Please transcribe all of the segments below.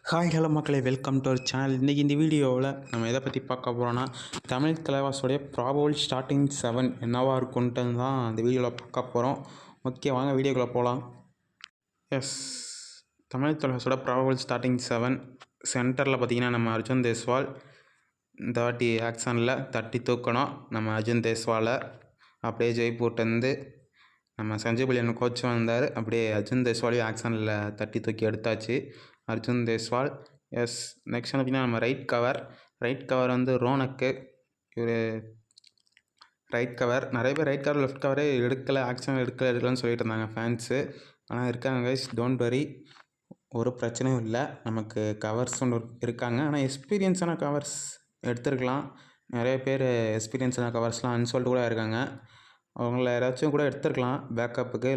Hi hello மக்களே, welcome to our channel. இன்றைக்கி இந்த வீடியோவில் நம்ம எதை பற்றி பார்க்க போகிறோன்னா, தமிழ் தலைவாஸோடைய ப்ராபபிள் ஸ்டார்டிங் 7 என்னவாக இருக்குன்ட்டு தான் இந்த வீடியோவில் பார்க்க போகிறோம். ஓகே, வாங்க வீடியோக்குள்ளே போகலாம். எஸ், தமிழ் தலைவாஸோட ப்ராபபிள் ஸ்டார்டிங் 7 சென்டரில் பார்த்திங்கன்னா நம்ம அர்ஜுன் தேஸ்வால். இந்த வாட்டி ஆக்ஷனில் தட்டி தூக்கணும் நம்ம அர்ஜுன் தேஸ்வாலை. அப்படியே ஜெய்ப்பூர்ட்டேருந்து நம்ம சஞ்சய் பல்லியன் கோச் வந்தார். அப்படியே அர்ஜுன் தேஸ்வாலையும் ஆக்ஷனில் தட்டி தூக்கி எடுத்தாச்சு அர்ஜுன் தேஸ்வால். எஸ், நெக்ஸ்ட் வந்து பார்த்திங்கன்னா நம்ம ரைட் கவர் வந்து ரோனக்கு. இவர் ரைட் கவர், நிறைய பேர் ரைட் கவர் லெஃப்ட் கவரே எடுக்கலை, ஆக்ஷன் எடுக்கலன்னு சொல்லிட்டு இருந்தாங்க ஃபேன்ஸு. ஆனால் இருக்காங்க கைஸ், டோன்ட் வரி, ஒரு பிரச்சனையும் இல்லை. நமக்கு கவர்ஸ் ஒன்று இருக்காங்க, ஆனால் எக்ஸ்பீரியன்ஸான கவர்ஸ் எடுத்துருக்கலாம். நிறைய பேர் எக்ஸ்பீரியன்ஸான கவர்ஸ்லாம் அன்சோல்டு கூட இருக்காங்க. அவங்கள யாராச்சும் கூட எடுத்துருக்கலாம், பேக்கப்புக்கு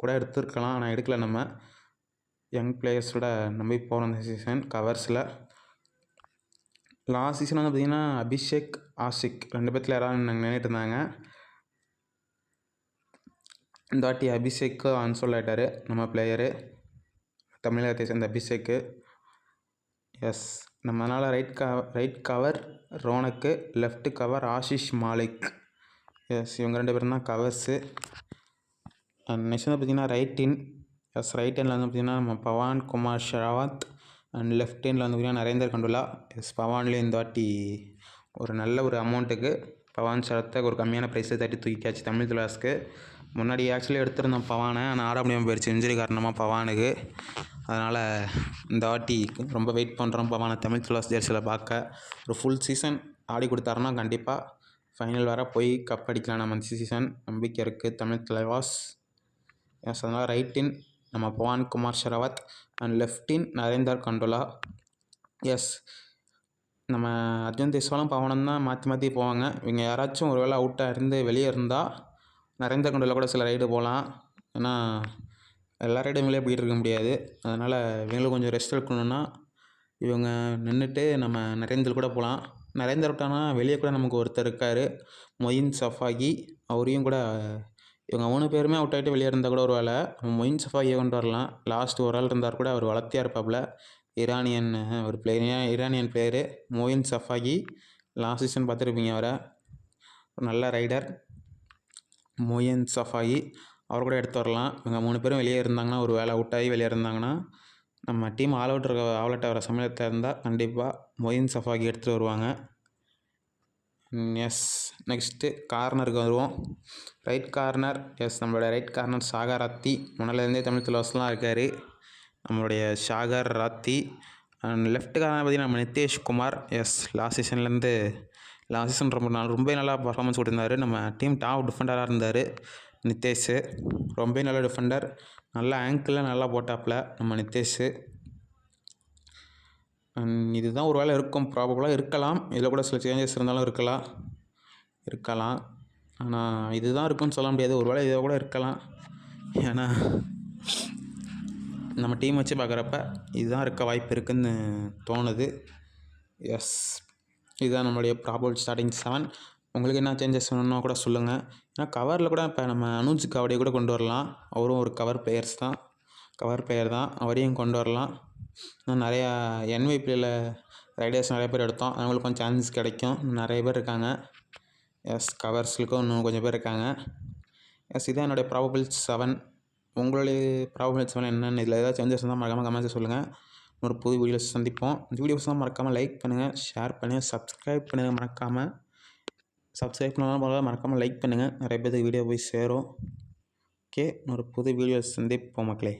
கூட எடுத்துருக்கலாம். ஆனால் எடுக்கலை. நம்ம யங் பிளேயர்ஸோட நம்பி போகிறோம் இந்த சீசன் கவர்ஸில். லாஸ்ட் சீசன் வந்து பார்த்திங்கன்னா அபிஷேக், ஆஷிக் ரெண்டு பேர்த்தில் யாராவது நாங்கள் நினைட்டு இருந்தாங்க. இந்த வாட்டி அபிஷேக்கு அன்சோல்ட் ஆகிட்டார் நம்ம பிளேயரு, தமிழகத்தை சேர்ந்த அபிஷேக்கு. எஸ், நம்மளால் right cover Ronak, left cover Ashish Malik. Yes, இவங்க ரெண்டு பேரும் தான் கவர்ஸு. நெக்ஸ்ட் வந்து பார்த்திங்கன்னா right in. Yes, right handle வந்து பார்த்திங்கன்னா நம்ம Pawan Kumar Sehrawat. And left handle வந்து பார்த்திங்கன்னா நரேந்தர் கண்டுலா. எஸ், பவான்லேயும் இந்த வாட்டி ஒரு நல்ல ஒரு அமௌண்ட்டுக்கு பவான் ஷெராத்தை ஒரு கம்மியான ப்ரைஸை தட்டி தூக்கியாச்சு தமிழ் தலைவாஸ்க்கு. முன்னாடி ஆக்சுவலி எடுத்திருந்தோம் பவானை, ஆனால் ஆட முடியாமல் போயிடுச்சு இன்ஜுரி காரணமாக பவானுக்கு. அதனால் இந்த வாட்டி ரொம்ப வெயிட் பண்ணுறோம் பவானை தமிழ் தலைவாஸ் ஜெர்சியில் பார்க்க. ஒரு ஃபுல் சீசன் ஆடி கொடுத்தாருன்னா கண்டிப்பாக ஃபைனல் வர போய் கப் அடிக்கலாம் நம்ம இந்த சீசன், நம்பிக்கை இருக்குது தமிழ் தலைவாஸ். எஸ், அதனால் ரைட் இன் நம்ம Pawan Kumar Sehrawat and left in Narender Kandola. Yes, நம்ம அர்ஜுன் தேஸ்வாலும் பவனும் தான் மாற்றி போவாங்க. இவங்க யாராச்சும் ஒரு வேளை அவுட்டாக இருந்து வெளியே இருந்தால் நரேந்தர் கண்டுலா கூட சில ரைடு போகலாம். ஏன்னா எல்லா ரைடும் இவங்களே போயிட்டு இருக்க முடியாது. அதனால் இவங்களுக்கு கொஞ்சம் ரெஸ்ட் எடுக்கணுன்னா இவங்க நின்றுட்டு நம்ம நரேந்தர் கூட போகலாம். நரேந்தர் விட்டானா வெளியே கூட நமக்கு ஒருத்தர் இருக்கார், மொயின் சஃபாகி. அவரையும் கூட இவங்க 3 பேருமே அவுட் ஆகிட்டு வெளியே இருந்தால் கூட ஒரு வேலை மொயின் சஃபாகியை கொண்டு வரலாம். லாஸ்ட் ஒரு ஆள் இருந்தார் கூட, அவர் வளர்த்தியாக இருப்பாப்புல. ஒரு Iranian player Moein Shafaghi. Last season பார்த்துருப்பீங்க அவரை, ஒரு நல்ல ரைடர் மொயின் சஃபாகி. அவர் கூட எடுத்து வரலாம். இவங்க 3 பேரும் வெளியே இருந்தாங்கன்னா, ஒரு வேலை அவுட் ஆகி வெளியே இருந்தாங்கன்னா, நம்ம டீம் ஆல் அவுட் ஆகிற சமயத்தில் இருந்தால் கண்டிப்பாக மொயின் சஃபாகி எடுத்துகிட்டு வருவாங்க. எஸ், நெக்ஸ்ட்டு கார்னருக்கு வருவோம். Right corner. எஸ், நம்மளோட ரைட் கார்னர் ஷாகர் ராத்தி. முன்னாலேருந்தே தமிழ் தலைவாஸ்லாம் இருக்கார் நம்மளுடைய Sagar Rathi. And left corner பார்த்திங்கன்னா நம்ம Nitesh Kumar. Yes, last season ரொம்ப நல்லா பர்ஃபார்மன்ஸ் கொடுத்துருந்தார். நம்ம டீம் டாப் டிஃபெண்டராக இருந்தார் நித்தேஷ். ரொம்ப நல்ல டிஃபெண்டர், நல்ல ஆங்கிளில் நல்லா போட்டாப்பில் நம்ம நித்தேஷ். இதுதான் ஒரு வேளை இருக்கும், ப்ராபபிளாக இருக்கலாம். இதில் கூட சில சேஞ்சஸ் இருந்தாலும் இருக்கலாம். ஆனால் இதுதான் இருக்குன்னு சொல்ல முடியாது, ஒரு வேளை இதை கூட இருக்கலாம். ஏன்னா நம்ம டீம் வச்சு பார்க்குறப்ப இதுதான் இருக்க வாய்ப்பு இருக்குதுன்னு தோணுது. எஸ், இதுதான் நம்மளுடைய ப்ராபபிள் ஸ்டார்டிங் 7. உங்களுக்கு என்ன சேஞ்சஸ் வேணும்னா கூட சொல்லுங்கள். ஏன்னா கவரில் கூட இப்போ நம்ம அனுஜ் காவடியை கூட கொண்டு வரலாம். அவரும் ஒரு கவர் பிளேயர் தான், அவரையும் கொண்டு வரலாம். இன்னும் நிறையா NYPL ரைடர்ஸ் நிறைய பேர் எடுத்தோம், அவங்களுக்கு கொஞ்சம் சான்சஸ் கிடைக்கும். நிறைய பேர் இருக்காங்க. எஸ், கவர்ஸுக்கும் இன்னும் கொஞ்சம் பேர் இருக்காங்க. எஸ், இதுதான் என்னுடைய ப்ராபபிள் 7. உங்களுடைய ப்ராபபிள் 7 என்னென்னு, இதில் ஏதாவது சேஞ்சஸ் இருந்தால் மறக்காமல் கமெண்ட்ஸை சொல்லுங்கள். ஒரு புது வீடியோஸ் சந்திப்போம். இந்த வீடியோஸ்லாம் மறக்காமல் லைக் பண்ணுங்கள், ஷேர் பண்ணுங்கள், சப்ஸ்கிரைப் பண்ணுங்கள். மறக்காமல் லைக் பண்ணுங்கள். நிறைய பேருக்கு வீடியோ போய் சேரும். ஓகே, ஒரு புது வீடியோஸ் சந்திப்போம் மக்களே.